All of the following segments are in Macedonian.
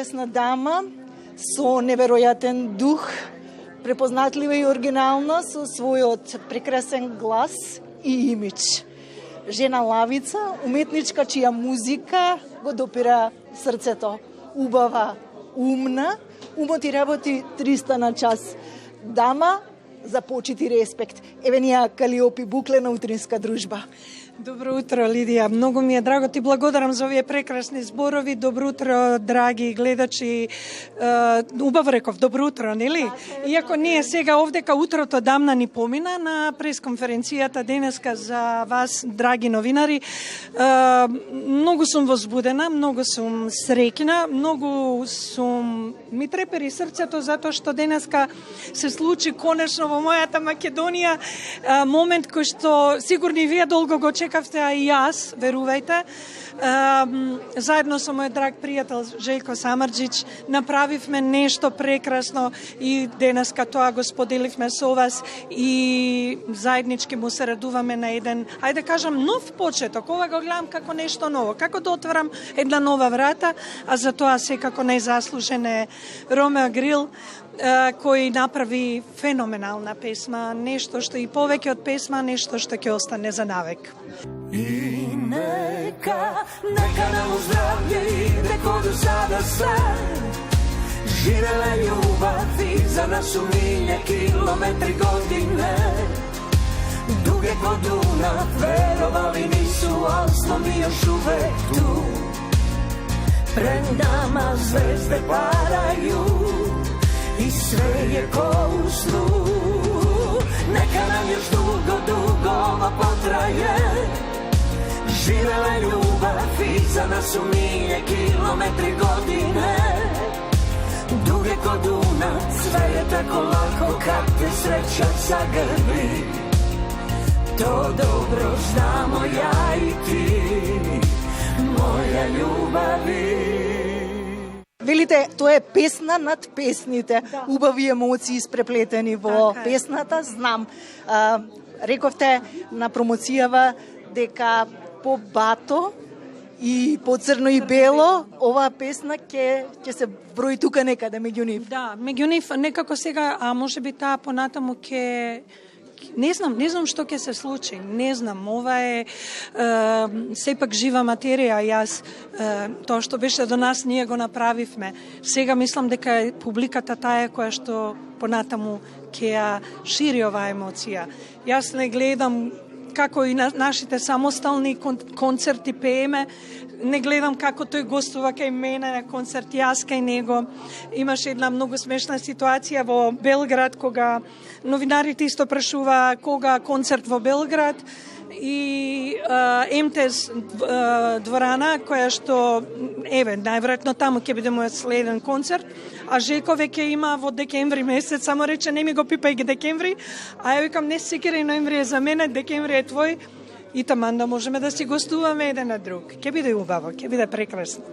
прекрасна дама со неверојатен дух, препознатлива и оригинална со својот прекрасен глас и имидж. Жена лавица, уметничка чија музика го допира срцето. Убава, умна, умот и работи 300 на час. Дама за почит и респект. Еве ние Калиопи Букле на утринска дружба. Добро утро, Лидија. Многу ми е драго. Ти благодарам за овие прекрасни зборови. Добро утро, драги гледачи. Убаво реков, добро утро, нели? Иако ние сега овдека утрото дамна ни помина на пресконференцијата денеска за вас, драги новинари. Многу сум возбудена, многу сум среќна, многу сум ми трепери срцето затоа што денеска се случи конечно во мојата Македонија момент кој што сигурно и вие долго го чекавте, а и јас, верувајте. Заедно со мој драг пријател Желко Самарџич направивме нешто прекрасно и денеска тоа го споделивме со вас и заеднички му се радуваме на еден, ајде кажам, нов почеток. Ова го гледам како нешто ново, како да отворам една нова врата, а за тоа секако најзаслужен е Ромео Грил, кој направи феноменална песма, нешто што и повеќе од песма, нешто што ќе остане за навек. И нека нам здравје иде ко до сада се, живела љубав и за нас умилја километри године, дуге ко Дунав, веровали нису, ал смо ми још увек ту, пред нама звезде парају и све е ко у сну. Нека нам још дуго, дуго ова потрае, живела љубав и за нас умилја километри године, дуге ко Дунав, све е тако лако кад те среќа загрби. То добро знамо ја и ти, моја љубави. Велите, тоа е песна над песните, убави емоции испреплетени во песната, знам. Рековте на промоцијава дека по бато и по црно и бело, оваа песна ќе се брои тука некаде меѓу нив. Да, меѓу нив некако сега, а можеби таа понатаму ќе не знам што ќе се случи, не знам, ова е сепак жива материја, јас тоа што беше до нас ние го направивме. Сега мислам дека е публиката таа која што понатаму ќе ја шири оваа емоција. Јас не гледам како и нашите самостални концерти пееме, не гледам како тој гостува кај мене на концерт, јас кај него. Имаше една многу смешна ситуација во Белград, кога новинарите исто прашува кога концерт во Белград и МТС дворана, која што, еве, најверојатно таму ќе биде мојот следен концерт, а Жеко веќе има во декември месец, само рече не ми го пипај декември, а ја викам не секира ноември е за мене, декември е твој, и таман да можеме да си гостуваме еден на друг. Ќе биде убаво, ќе биде прекрасно.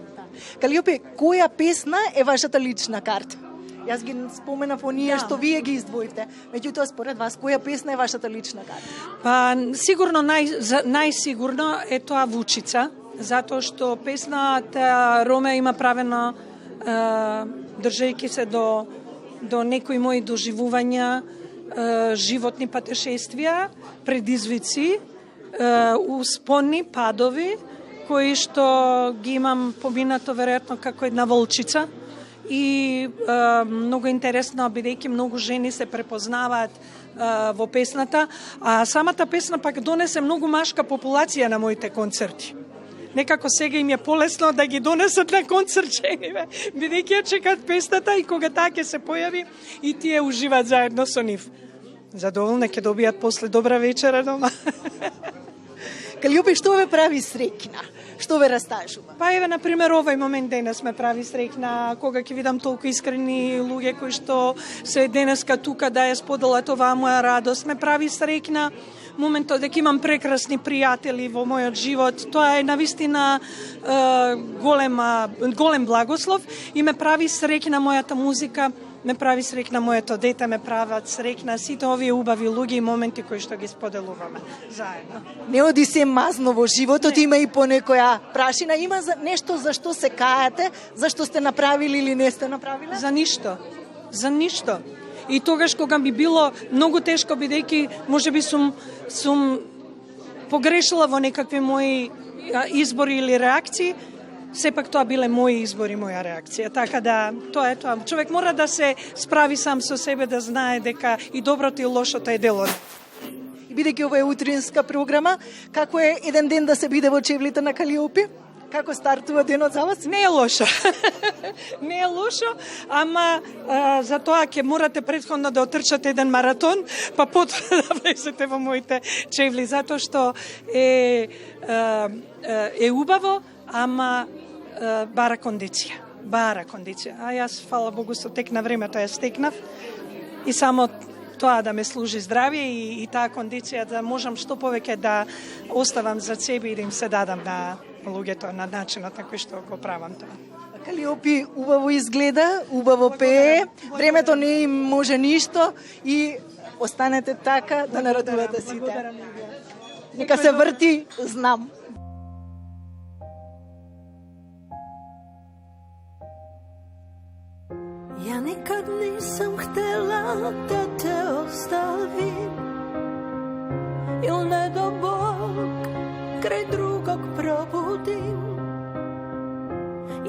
Калиопи, која песна е вашата лична карта? Јас ги споменав оние што вие ги издвоивте. Меѓутоа, според вас, која песна е вашата лична карта? Па, сигурно, најсигурно е тоа Вучица, затоа што песната Ромео има правено држајќи се до некои мои доживувања, животни патешествија, предизвици, успони, падови, кои што ги имам поминато веројатно како една волчица. И многу интересно, бидејќи многу жени се препознаваат во песната, а самата песна пак донесе многу машка популација на моите концерти. Некако сега им е полесно да ги донесат на концерт жениве, бидејќи ја чекат песната и кога таа ќе се појави и тие уживаат заедно со нив. Задоволни ќе добијат после добра вечера дома. Калиопи, што ве прави среќна? Што ве растажува? Па еве, например, овој момент денес ме прави среќна, кога ќе видам толку искрени луѓе кои што се денеска тука да ја споделат оваа моја радост, ме прави среќна. моментот дека имам прекрасни пријатели во мојот живот. Тоа е навистина голем благослов и ме прави среќна мојата музика, ме прави среќна моето дете, ме прават среќна сите овие убави луѓе и моменти кои што ги споделуваме заедно. Не оди се мазно во животот, има и по некоја прашина, има за нешто за што се каете, за што сте направили или не сте направили? За ништо. И тогаш кога би било многу тешко, бидејќи можеби сум погрешила во некакви мои избори или реакции, сепак тоа биле мои избори, моја реакција. Така да, тоа е тоа. Човек мора да се справи сам со себе, да знае дека и доброто и лошото е дел од. И бидејќи ова е утринска програма, како е еден ден да се биде во чевлите на Калиопи? Како стартува денот за вас? Не е лошо. Не е лошо, ама за тоа ќе морате претходно да отрчате еден маратон, па потоа да влезете во моите чевли, затоа што е убаво, ама бара кондиција. А јас, фала Богу, со тек на времето ја стекнав и само тоа да ме служи здравје и таа кондиција да можам што повеќе да оставам за себе и да им се дадам на луѓето на начинот на кој што го правам тоа. Калиопи убаво изгледа, убаво пее, времето не им може ништо и останете така да нарадувате сите. Нека се врти, знам. Ja nikad nisam htela da te ostavim, il ne do Bog kraj drugog probudim.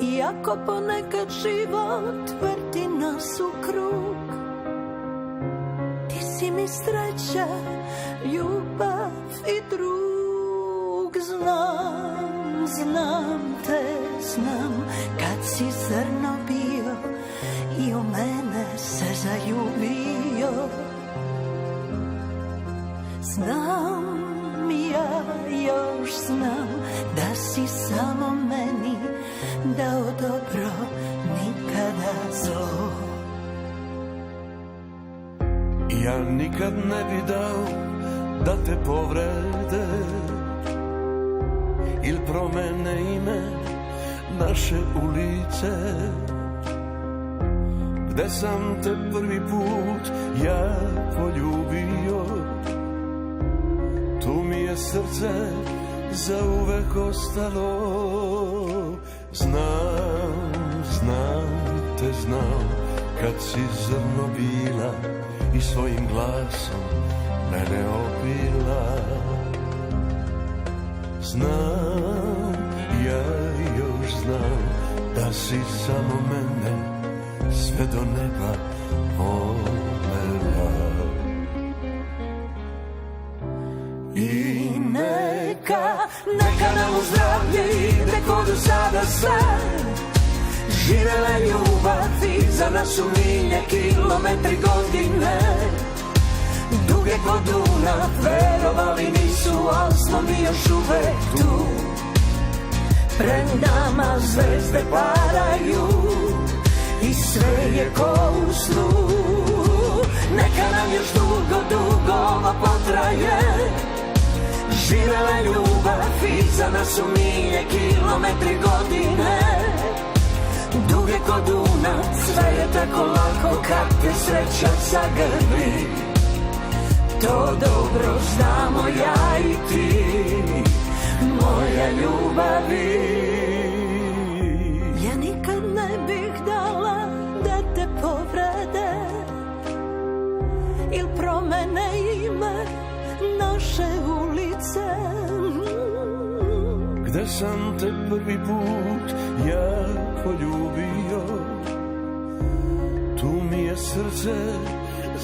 Iako ponekad život vrti nas u krug, ti si mi sreća, ljubav i drug. Znam te, kad si zrno bio i u mene se zaljubio. Znam, ja još znam da si samo meni dao dobro, nikada zlo. Ja nikad ne bi dao da te povrede il promene ime naše ulice, gde sam te prvi put ja poljubio. Tu mi je srce zauvek ostalo. Znam te, kad si zrno bila i svojim glasom mene opila. Ja još znam da si samo mene sve do neba volela. I neka nam u zdravlje ide ko do sada sve. Živela ljubav i za nas su milje kilometri godine. Duge ko Dunav, verovali nisu, al smo mi još uvek tu. Pred nama zvezde padaju i sve je ko u snu. Neka nam još dugo ovo potraje. Živela ljubav i za nas su milje kilometri godine. Duge ko Dunav, sve je tako lako kad te sreća zagrli. To dobro znamo ja i ti, moja ljubavi. Ja nikad ne bih dala da te povrede il promene ime naše ulice. Gde sam te prvi put ja poljubio, tu mi je srce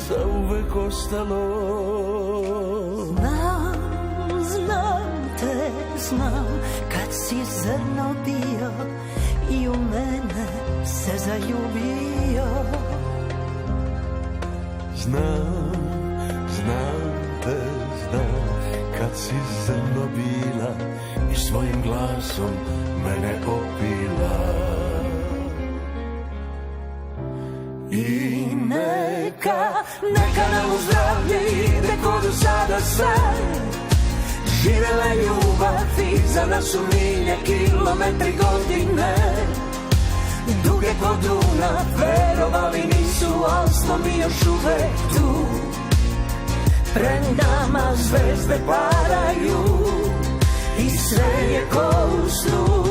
zauvek ostalo. Znam, kad si zrno bio i u mene se zaljubio. Znam te, kad si zrno bila i svojim glasom mene opila. I neka nam u zdravlje ide ko do sada sve. Živela ljubav i za nas su milje, kilometri, godine. Duge ko Dunav, verovali nisu, al smo mi još uvek tu. Pred nama zvezde paraju i sve je ko u snu.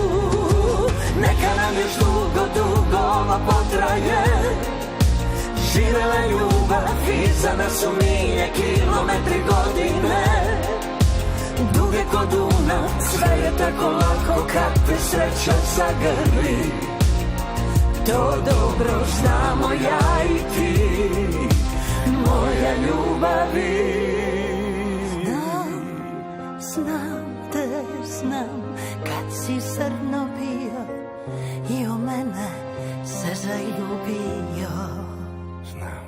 Neka nam još dugo, dugo ova potraje. Živela ljubav i za nas su milje, kilometri, godine. Duge ko Dunav, sve je tako lako kad te sreća zagrli. To dobro znamo ja i ti, moja ljubavi. Znam te, znam, kad si zrno bio i u mene se zaljubio. Znam.